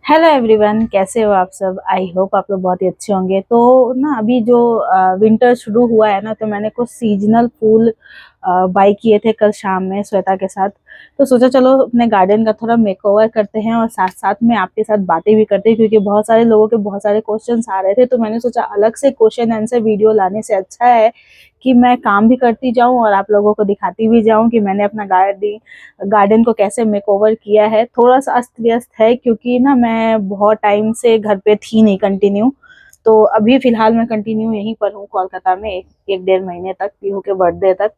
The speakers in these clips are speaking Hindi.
हेलो एवरीवन, कैसे हो आप सब। आई होप आप लोग बहुत ही अच्छे होंगे। तो ना अभी जो विंटर शुरू हुआ है ना, तो मैंने कुछ सीजनल फूल बाई किए थे कल शाम में श्वेता के साथ। तो सोचा चलो अपने गार्डन का थोड़ा मेकओवर करते हैं और साथ साथ में आपके साथ बातें भी करते हैं, क्योंकि बहुत सारे लोगों के बहुत सारे क्वेश्चंस आ रहे थे। तो मैंने सोचा अलग से क्वेश्चन आंसर वीडियो लाने से अच्छा है कि मैं काम भी करती जाऊं और आप लोगों को दिखाती भी जाऊं कि मैंने अपना गार्डन को कैसे मेकओवर किया है। थोड़ा सा अस्त व्यस्त है क्योंकि ना मैं बहुत टाइम से घर पे थी नहीं कंटिन्यू। तो अभी फिलहाल मैं कंटिन्यू यहीं पर हूँ कोलकाता में, एक डेढ़ महीने तक, पीहू के बर्थडे तक।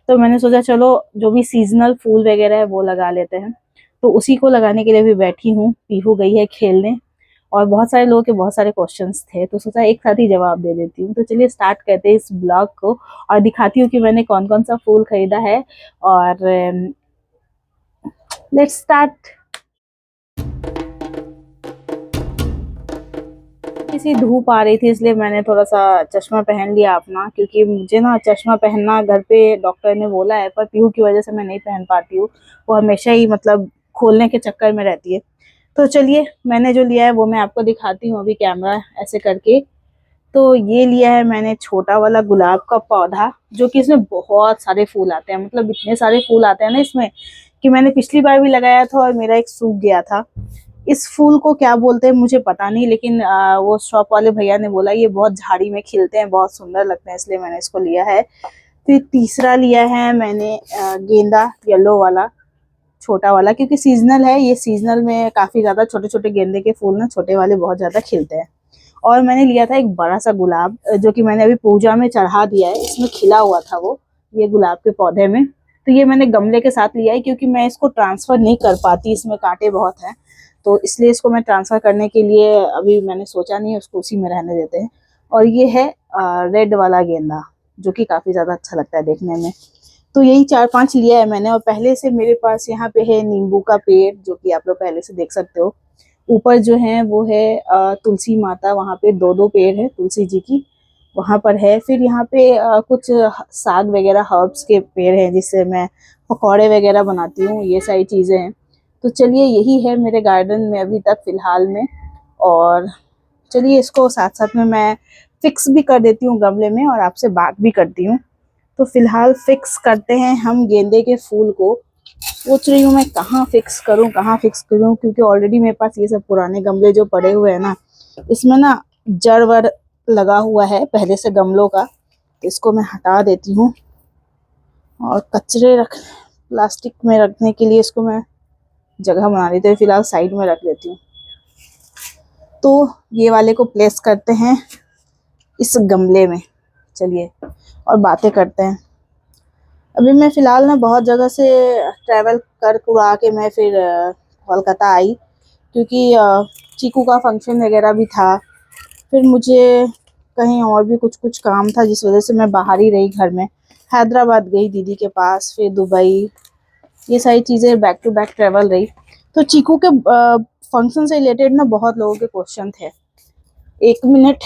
तो मैंने सोचा चलो जो भी सीजनल फूल वगैरह है वो लगा लेते हैं। तो उसी को लगाने के लिए भी बैठी हूँ। पीहू गई है खेलने और बहुत सारे लोगों के बहुत सारे क्वेश्चंस थे, तो सोचा एक साथ ही जवाब दे देती हूँ। तो चलिए स्टार्ट करते हैं इस ब्लॉग को और दिखाती हूँ कि मैंने कौन कौन सा फूल खरीदा है। और लेट्स स्टार्ट। किसी धूप आ रही थी इसलिए मैंने थोड़ा सा चश्मा पहन लिया अपना, क्योंकि मुझे ना चश्मा पहनना घर पे डॉक्टर ने बोला है, पर पीहू की वजह से मैं नहीं पहन पाती हूँ। वो हमेशा ही मतलब खोलने के चक्कर में रहती है। तो चलिए मैंने जो लिया है वो मैं आपको दिखाती हूँ अभी कैमरा ऐसे करके। तो ये लिया है मैंने छोटा वाला गुलाब का पौधा, जो कि इसमें बहुत सारे फूल आते हैं। मतलब इतने सारे फूल आते हैं ना इसमें कि मैंने पिछली बार भी लगाया था और मेरा एक सूख गया था। इस फूल को क्या बोलते हैं मुझे पता नहीं, लेकिन वो शॉप वाले भैया ने बोला ये बहुत झाड़ी में खिलते हैं, बहुत सुंदर लगते हैं, इसलिए मैंने इसको लिया है। फिर तीसरा लिया है मैंने गेंदा येलो वाला, छोटा वाला, क्योंकि सीजनल है ये। सीजनल में काफी ज्यादा छोटे छोटे गेंदे के फूल ना, छोटे वाले बहुत ज्यादा खिलते हैं। और मैंने लिया था एक बड़ा सा गुलाब, जो कि मैंने अभी पूजा में चढ़ा दिया है। इसमें खिला हुआ था वो, ये गुलाब के पौधे में। तो ये मैंने गमले के साथ लिया है क्योंकि मैं इसको ट्रांसफर नहीं कर पाती, इसमें कांटे बहुत हैं। तो इसलिए इसको मैं ट्रांसफर करने के लिए अभी मैंने सोचा नहीं, उसको उसी में रहने देते हैं। और ये है रेड वाला गेंदा, जो कि काफी ज्यादा अच्छा लगता है देखने में। तो यही चार पांच लिया है मैंने। और पहले से मेरे पास यहाँ पे है नींबू का पेड़, जो कि आप लोग पहले से देख सकते हो। ऊपर जो है वो है तुलसी माता, वहाँ पे दो दो पेड़ है तुलसी जी की, वहां पर है। फिर यहाँ पे कुछ साग वगैरह हर्ब्स के पेड़ हैं, जिससे मैं पकौड़े वगैरह बनाती हूँ, ये सारी चीजें हैं। तो चलिए यही है मेरे गार्डन में अभी तक फिलहाल में। और चलिए इसको साथ साथ में मैं फिक्स भी कर देती हूँ गमले में और आपसे बात भी करती हूँ। तो फिलहाल फिक्स करते हैं हम गेंदे के फूल को। सोच रही हूँ मैं कहाँ फिक्स करूँ, कहाँ फिक्स करूँ, क्योंकि ऑलरेडी मेरे पास ये सब पुराने गमले जो पड़े हुए हैं ना, इसमें ना जड़ वड़ लगा हुआ है पहले से गमलों का। तो इसको मैं हटा देती हूँ और कचरे रख प्लास्टिक में रखने के लिए इसको मैं जगह बना लेती हूँ। फिलहाल साइड में रख लेती हूँ। तो ये वाले को प्लेस करते हैं इस गमले में। चलिए और बातें करते हैं। अभी मैं फिलहाल ना बहुत जगह से ट्रैवल कर कुरा के मैं फिर कोलकाता आई, क्योंकि चीकू का फंक्शन वगैरह भी था। फिर मुझे कहीं और भी कुछ कुछ काम था, जिस वजह से मैं बाहर ही रही घर में। हैदराबाद गई दीदी के पास, फिर दुबई, ये सारी चीज़ें बैक टू बैक ट्रैवल रही। तो चीकू के फंक्शन से रिलेटेड ना बहुत लोगों के क्वेश्चन थे। एक मिनट।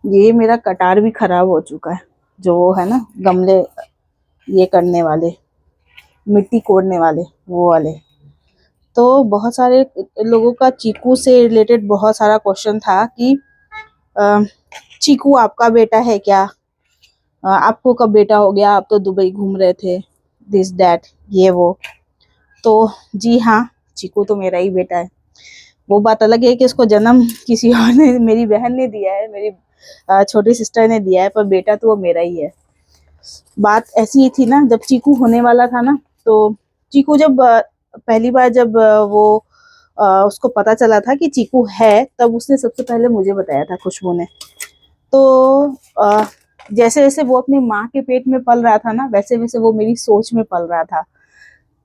ये मेरा कटार भी खराब हो चुका है, जो वो है ना गमले ये करने वाले, मिट्टी कोड़ने वाले, वो वाले। तो बहुत सारे लोगों का चीकू से रिलेटेड बहुत सारा क्वेश्चन था कि अ, चीकू आपका बेटा है क्या? आपको कब बेटा हो गया? आप तो दुबई घूम रहे थे, दिस दैट ये वो। तो जी हाँ, चीकू तो मेरा ही बेटा है। वो बात अलग है कि इसको जन्म किसी और ने, मेरी बहन ने दिया है, मेरी छोटी सिस्टर ने दिया है, पर बेटा तो वो मेरा ही है। बात ऐसी ही थी ना, जब चीकू होने वाला था ना, तो चीकू जब पहली बार जब उसको पता चला था कि चीकू है, तब उसने सबसे पहले मुझे बताया था, खुशबू ने। तो जैसे जैसे वो अपनी माँ के पेट में पल रहा था ना, वैसे वैसे वो मेरी सोच में पल रहा था।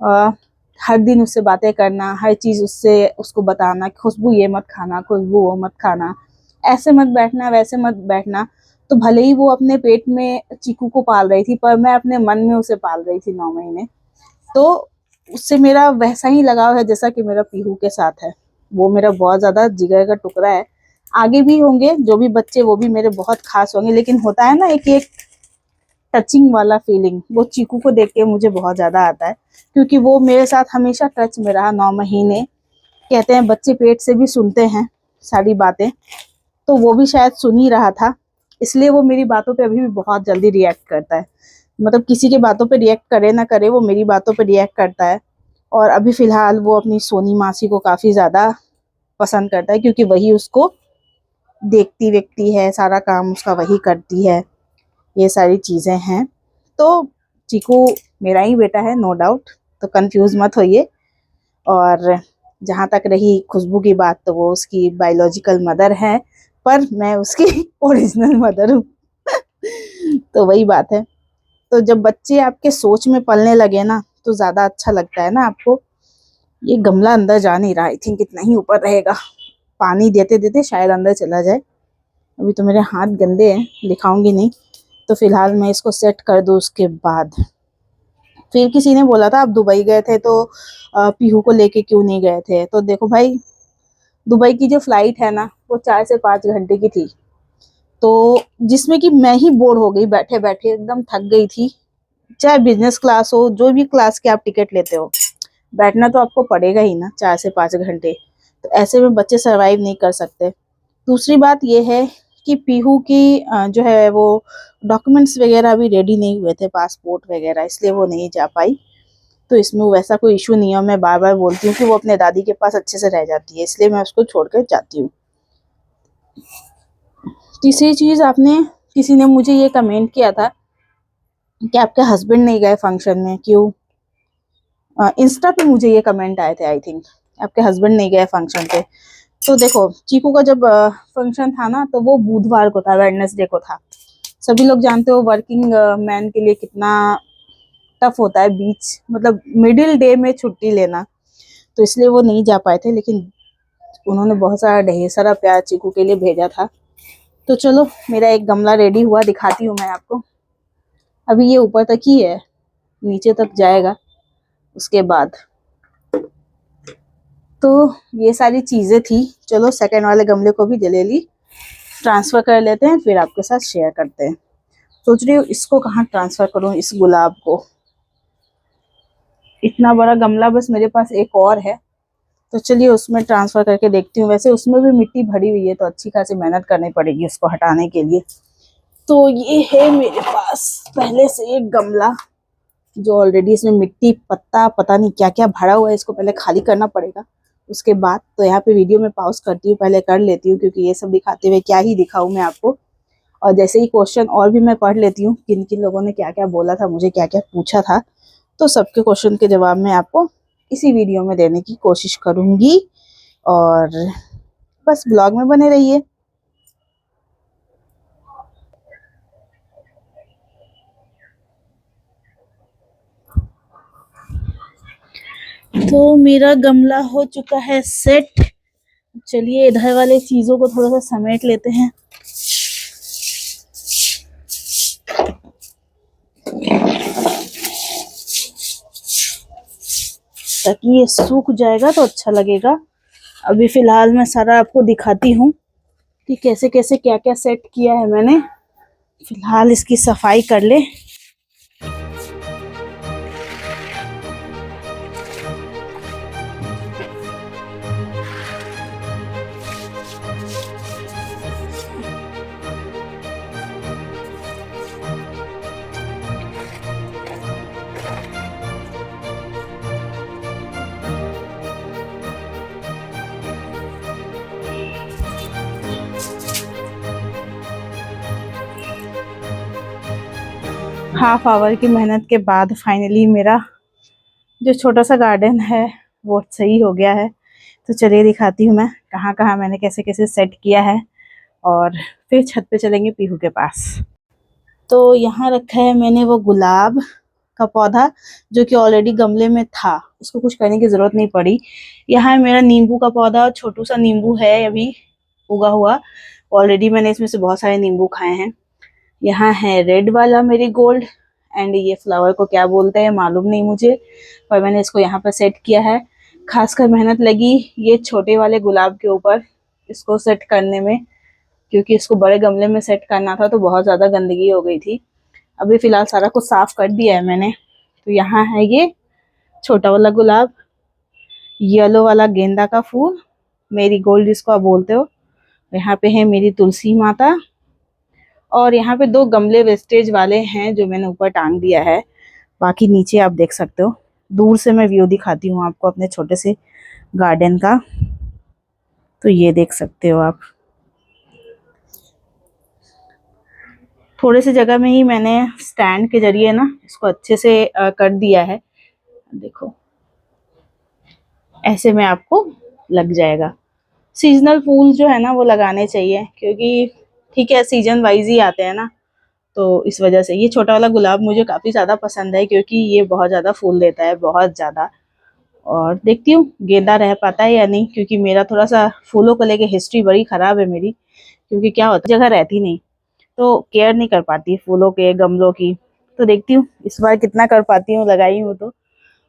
अ, हर दिन उससे बातें करना, हर चीज उससे उसको बताना, खुशबू ये मत खाना, खुशबू वो मत खाना, ऐसे मत बैठना, वैसे मत बैठना। तो भले ही वो अपने पेट में चीकू को पाल रही थी, पर मैं अपने मन में उसे पाल रही थी 9 महीने। तो उससे मेरा वैसा ही लगाव है जैसा कि मेरा पीहू के साथ है। वो मेरा बहुत ज्यादा जिगर का टुकड़ा है। आगे भी होंगे जो भी बच्चे, वो भी मेरे बहुत खास होंगे, लेकिन होता है ना एक एक टचिंग वाला फीलिंग वो चीकू को देख के मुझे बहुत ज़्यादा आता है, क्योंकि वो मेरे साथ हमेशा टच में रहा 9 महीने। कहते हैं बच्चे पेट से भी सुनते हैं सारी बातें, तो वो भी शायद सुन ही रहा था, इसलिए वो मेरी बातों पे अभी भी बहुत जल्दी रिएक्ट करता है। मतलब किसी के बातों पे रिएक्ट करे ना करे, वो मेरी बातों पे रिएक्ट करता है। और अभी फ़िलहाल वो अपनी सोनी मासी को काफ़ी ज़्यादा पसंद करता है, क्योंकि वही उसको देखती वेखती है, सारा काम उसका वही करती है, ये सारी चीज़ें हैं। तो चीकू मेरा ही बेटा है, नो डाउट, तो कंफ्यूज मत होइए। और जहाँ तक रही खुशबू की बात, तो वो उसकी बायोलॉजिकल मदर है, पर मैं उसकी ओरिजिनल मदर हूँ। तो वही बात है। तो जब बच्चे आपके सोच में पलने लगे ना, तो ज़्यादा अच्छा लगता है ना आपको। ये गमला अंदर जा नहीं रहा, आई थिंक इतना ही ऊपर रहेगा। पानी देते देते शायद अंदर चला जाए। अभी तो मेरे हाथ गंदे हैं, दिखाऊंगी नहीं, तो फिलहाल मैं इसको सेट कर दूँ। उसके बाद फिर किसी ने बोला था आप दुबई गए थे तो पीहू को लेके क्यों नहीं गए थे। तो देखो भाई, दुबई की जो फ्लाइट है ना, वो 4 से 5 घंटे की थी, तो जिसमें कि मैं ही बोर हो गई, बैठे बैठे एकदम थक गई थी। चाहे बिजनेस क्लास हो, जो भी क्लास के आप टिकट लेते हो, बैठना तो आपको पड़ेगा ही ना 4 से 5 घंटे। तो ऐसे में बच्चे सरवाइव नहीं कर सकते। दूसरी बात ये है कि पीहू की जो है वो डॉक्यूमेंट्स वगैरह अभी रेडी नहीं हुए थे, पासपोर्ट वगैरह, इसलिए वो नहीं जा पाई। तो इसमें वैसा कोई इशू नहीं है। मैं बार बार बोलती हूँ कि वो अपने दादी के पास अच्छे से रह जाती है, इसलिए मैं उसको छोड़ कर जाती हूँ। तीसरी चीज़, आपने किसी ने मुझे ये कमेंट किया था कि आपके हस्बैंड नहीं गए फंक्शन में, क्यों। इंस्टा पे मुझे ये कमेंट आए थे, आई थिंक आपके हस्बैंड नहीं गए फंक्शन पे। तो देखो, चीकू का जब फंक्शन था ना, तो वो बुधवार को था, वेडनेसडे को था। सभी लोग जानते हो वर्किंग मैन के लिए कितना टफ होता है बीच, मतलब मिडिल डे में छुट्टी लेना। तो इसलिए वो नहीं जा पाए थे, लेकिन उन्होंने बहुत सारा ढेर सारा प्यार चीकू के लिए भेजा था। तो चलो, मेरा एक गमला रेडी हुआ, दिखाती हूँ मैं आपको। अभी ये ऊपर तक ही है, नीचे तक जाएगा उसके बाद। तो ये सारी चीज़ें थी। चलो, सेकंड वाले गमले को भी जल्दी ट्रांसफ़र कर लेते हैं, फिर आपके साथ शेयर करते हैं। सोच रही हूँ इसको कहाँ ट्रांसफ़र करूँ, इस गुलाब को। इतना बड़ा गमला बस मेरे पास एक और है, तो चलिए उसमें ट्रांसफ़र करके देखती हूँ। वैसे उसमें भी मिट्टी भरी हुई है, तो अच्छी खासी मेहनत करनी पड़ेगी उसको हटाने के लिए। तो ये है मेरे पास पहले से एक गमला, जो ऑलरेडी इसमें मिट्टी पत्ता पता नहीं क्या क्या भरा हुआ है। इसको पहले खाली करना पड़ेगा, उसके बाद। तो यहाँ पे वीडियो में पॉज करती हूँ, पहले कर लेती हूँ, क्योंकि ये सब दिखाते हुए क्या ही दिखाऊँ मैं आपको। और जैसे ही क्वेश्चन और भी मैं पढ़ लेती हूँ, किन किन लोगों ने क्या क्या बोला था, मुझे क्या क्या पूछा था, तो सबके क्वेश्चन के जवाब मैं आपको इसी वीडियो में देने की कोशिश करूँगी। और बस ब्लॉग में बने रहिए। तो मेरा गमला हो चुका है सेट। चलिए इधर वाले चीज़ों को थोड़ा सा समेट लेते हैं। ताकि ये सूख जाएगा तो अच्छा लगेगा। अभी फ़िलहाल मैं सारा आपको दिखाती हूँ कि कैसे कैसे क्या क्या सेट किया है मैंने। फ़िलहाल इसकी सफाई कर ले। हाफ आवर की मेहनत के बाद फाइनली मेरा जो छोटा सा गार्डन है वो सही हो गया है। तो चलिए दिखाती हूँ मैं कहाँ कहाँ मैंने कैसे कैसे सेट किया है, और फिर छत पे चलेंगे पीहू के पास। तो यहाँ रखा है मैंने वो गुलाब का पौधा, जो कि ऑलरेडी गमले में था, उसको कुछ करने की ज़रूरत नहीं पड़ी। यहाँ है मेरा नींबू का पौधा, छोटू सा नींबू है अभी उगा हुआ। ऑलरेडी मैंने इसमें से बहुत सारे नींबू खाए हैं। यहाँ है रेड वाला मेरीगोल्ड, एंड ये फ्लावर को क्या बोलते हैं मालूम नहीं मुझे, पर मैंने इसको यहाँ पर सेट किया है। खासकर मेहनत लगी ये छोटे वाले गुलाब के ऊपर इसको सेट करने में, क्योंकि इसको बड़े गमले में सेट करना था तो बहुत ज़्यादा गंदगी हो गई थी। अभी फ़िलहाल सारा कुछ साफ़ कर दिया है मैंने। तो यहाँ है ये छोटा वाला गुलाब, येलो वाला गेंदा का फूल, मेरीगोल्ड जिसको आप बोलते हो। यहाँ पे है मेरी तुलसी माता, और यहाँ पे 2 गमले वेस्टेज वाले हैं जो मैंने ऊपर टांग दिया है। बाकी नीचे आप देख सकते हो। दूर से मैं व्यू दिखाती हूँ आपको अपने छोटे से गार्डन का। तो ये देख सकते हो आप, थोड़े से जगह में ही मैंने स्टैंड के जरिए ना इसको अच्छे से कर दिया है। देखो ऐसे में आपको लग जाएगा। सीजनल फूल जो है ना वो लगाने चाहिए, क्योंकि ठीक है सीजन वाइज ही आते हैं ना, तो इस वजह से ये छोटा वाला गुलाब मुझे काफ़ी ज़्यादा पसंद है, क्योंकि ये बहुत ज़्यादा फूल देता है, बहुत ज़्यादा। और देखती हूँ गेंदा रह पाता है या नहीं, क्योंकि मेरा थोड़ा सा फूलों को लेके हिस्ट्री बड़ी ख़राब है मेरी। क्योंकि क्या होता है जगह रहती नहीं, तो केयर नहीं कर पाती फूलों के गमलों की। तो देखती हूँ इस बार कितना कर पाती हूँ, लगाई हूँ तो।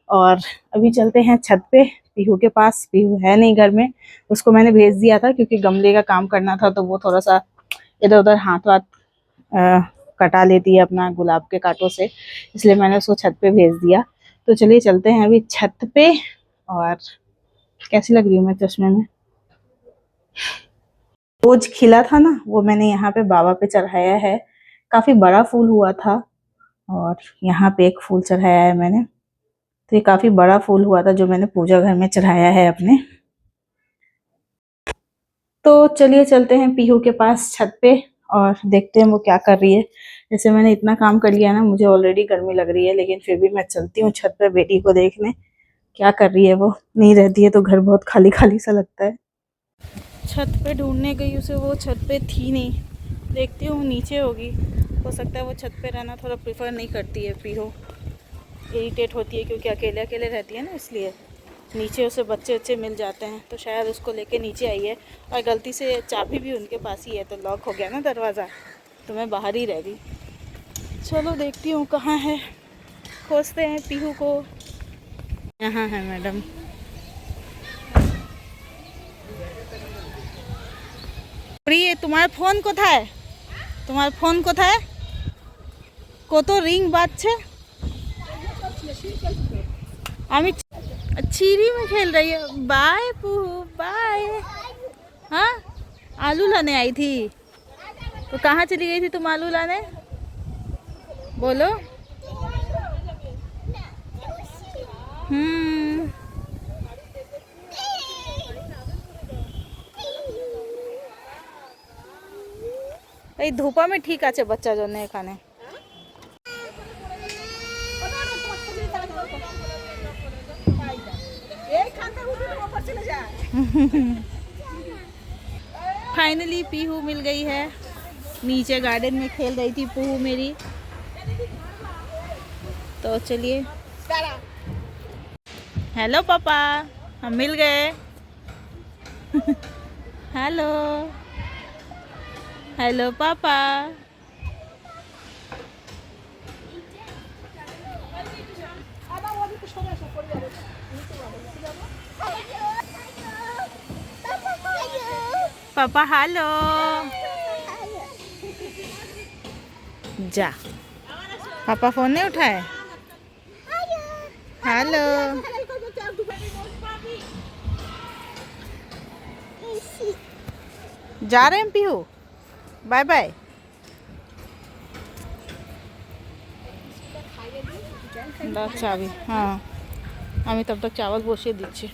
और अभी चलते हैं छत पे पीहू के पास। पीहू है नहीं घर में, उसको मैंने भेज दिया था क्योंकि गमले का काम करना था, तो वो थोड़ा सा इधर उधर हाथ वाथ कटा लेती है अपना गुलाब के कांटों से, इसलिए मैंने उसको छत पे भेज दिया। तो चलिए चलते हैं अभी छत पे। और कैसी लग रही हूँ मैं चश्मे में? रोज खिला था ना, वो मैंने यहाँ पे बाबा पे चढ़ाया है। काफी बड़ा फूल हुआ था, और यहाँ पे एक फूल चढ़ाया है मैंने। तो ये काफी बड़ा फूल हुआ था जो मैंने पूजा घर में चढ़ाया है अपने। तो चलिए चलते हैं पीहू के पास छत पे, और देखते हैं वो क्या कर रही है। जैसे मैंने इतना काम कर लिया ना, मुझे ऑलरेडी गर्मी लग रही है, लेकिन फिर भी मैं चलती हूँ छत पे बेटी को देखने क्या कर रही है। वो नहीं रहती है तो घर बहुत खाली खाली सा लगता है। छत पे ढूंढने गई उसे, वो छत पे थी नहीं। देखती हूँ नीचे होगी, हो सकता है वो छत पे रहना थोड़ा प्रेफर नहीं करती है पीहू, इरिटेट होती है क्योंकि अकेले अकेले रहती है ना, इसलिए। नीचे उसे बच्चे बच्चे मिल जाते हैं, तो शायद उसको लेके नीचे आई है। और गलती से चाबी भी उनके पास ही है, तो लॉक हो गया ना दरवाज़ा, तो मैं बाहर ही रह गई। चलो देखती हूँ कहाँ है, खोजते हैं पीहू को। यहाँ है मैडम। प्रिय तुम्हारा फोन कोথায়? तुम्हारा फोन कोথায়? কত রিং বাজছে? আমি चिरी में खेल रही है। Bye Poohu bye. हाँ आलू लाने आई थी, तो कहाँ चली गई थी तुम आलू लाने? बोलो। এই ধোপা में ठीक আছে बच्चा জন্য এখানে। फाइनली पीहू मिल गई है। नीचे गार्डन में खेल रही थी पीहू मेरी। तो चलिए, हेलो पापा, हम मिल गए। हेलो हेलो पापा। पापा हेलो। जा, पापा फोन नहीं उठाए। हेलो। जा रहे हैं पीहू, बाय बाय। চাবি, হ্যাঁ আমি তব তক চাवल বসিয়ে দিচ্ছি।